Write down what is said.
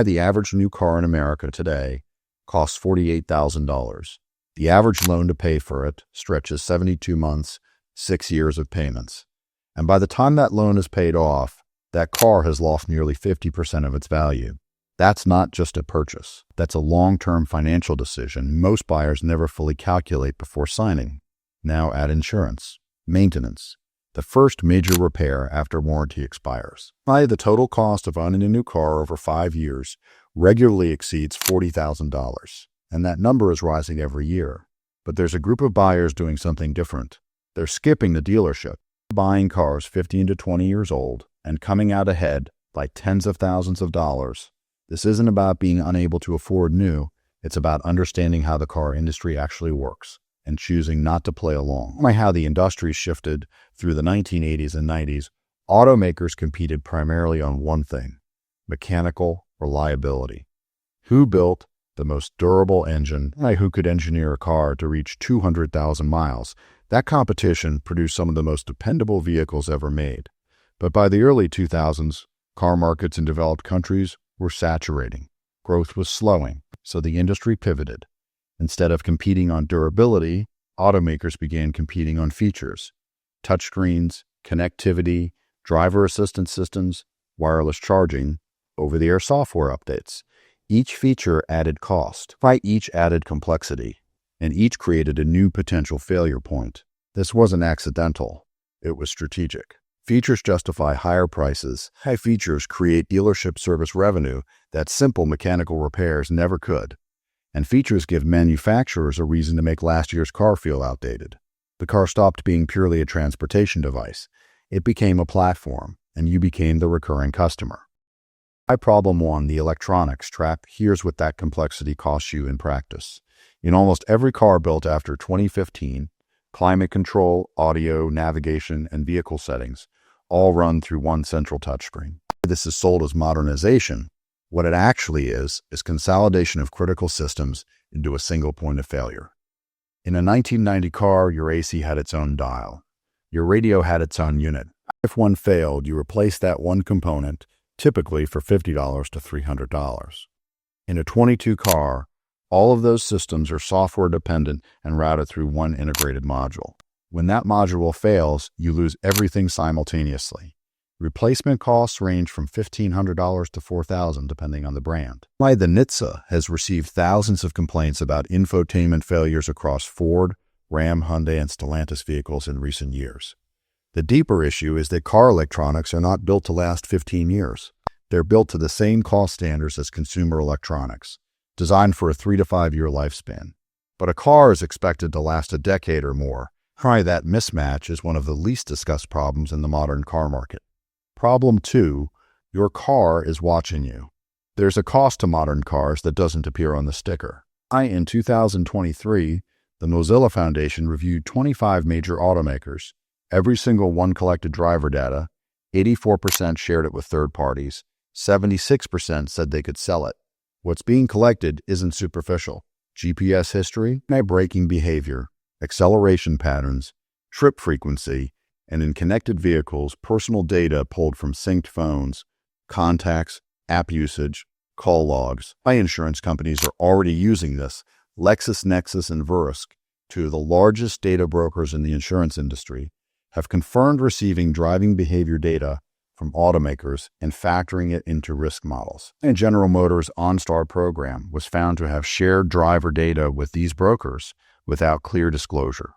The average new car in America today costs $48,000. The average loan to pay for it stretches 72 months, 6 years of payments. And by the time that loan is paid off, that car has lost nearly 50% of its value. That's not just a purchase. That's a long-term financial decision most buyers never fully calculate before signing. Now add insurance, maintenance, the first major repair after warranty expires. The total cost of owning a new car over 5 years regularly exceeds $40,000, and that number is rising every year. But there's a group of buyers doing something different. They're skipping the dealership, buying cars 15 to 20 years old, and coming out ahead by tens of thousands of dollars. This isn't about being unable to afford new. It's about understanding how the car industry actually works and choosing not to play along. Like how the industry shifted through the 1980s and 90s, automakers competed primarily on one thing: mechanical reliability. Who built the most durable engine? Who could engineer a car to reach 200,000 miles? That competition produced some of the most dependable vehicles ever made. But by the early 2000s, car markets in developed countries were saturating. Growth was slowing, so the industry pivoted. Instead of competing on durability, automakers began competing on features: touchscreens, connectivity, driver assistance systems, wireless charging, over-the-air software updates. Each feature added cost, each added complexity, and each created a new potential failure point. This wasn't accidental. It was strategic. Features justify higher prices. High features create dealership service revenue that simple mechanical repairs never could. And features give manufacturers a reason to make last year's car feel outdated. The car stopped being purely a transportation device. It became a platform, and you became the recurring customer. Problem 1, the electronics trap. Here's what that complexity costs you in practice. In almost every car built after 2015, climate control, audio, navigation, and vehicle settings all run through one central touchscreen. This is sold as modernization. What it actually is consolidation of critical systems into a single point of failure. In a 1990 car, your AC had its own dial. Your radio had its own unit. If one failed, you replaced that one component, typically for $50 to $300. In a 22 car, all of those systems are software dependent and routed through one integrated module. When that module fails, you lose everything simultaneously. Replacement costs range from $1,500 to $4,000 depending on the brand. The NHTSA has received thousands of complaints about infotainment failures across Ford, Ram, Hyundai, and Stellantis vehicles in recent years. The deeper issue is that car electronics are not built to last 15 years. They're built to the same cost standards as consumer electronics, designed for a 3 to 5 year lifespan. But a car is expected to last a decade or more. That mismatch is one of the least discussed problems in the modern car market. Problem 2, your car is watching you. There's a cost to modern cars that doesn't appear on the sticker. In 2023, the Mozilla Foundation reviewed 25 major automakers. Every single one collected driver data. 84% shared it with third parties. 76% said they could sell it. What's being collected isn't superficial. GPS history, braking behavior, acceleration patterns, trip frequency, and in connected vehicles, personal data pulled from synced phones, contacts, app usage, call logs. Insurance companies are already using this. LexisNexis and Verisk, two of the largest data brokers in the insurance industry, have confirmed receiving driving behavior data from automakers and factoring it into risk models. And General Motors' OnStar program was found to have shared driver data with these brokers without clear disclosure.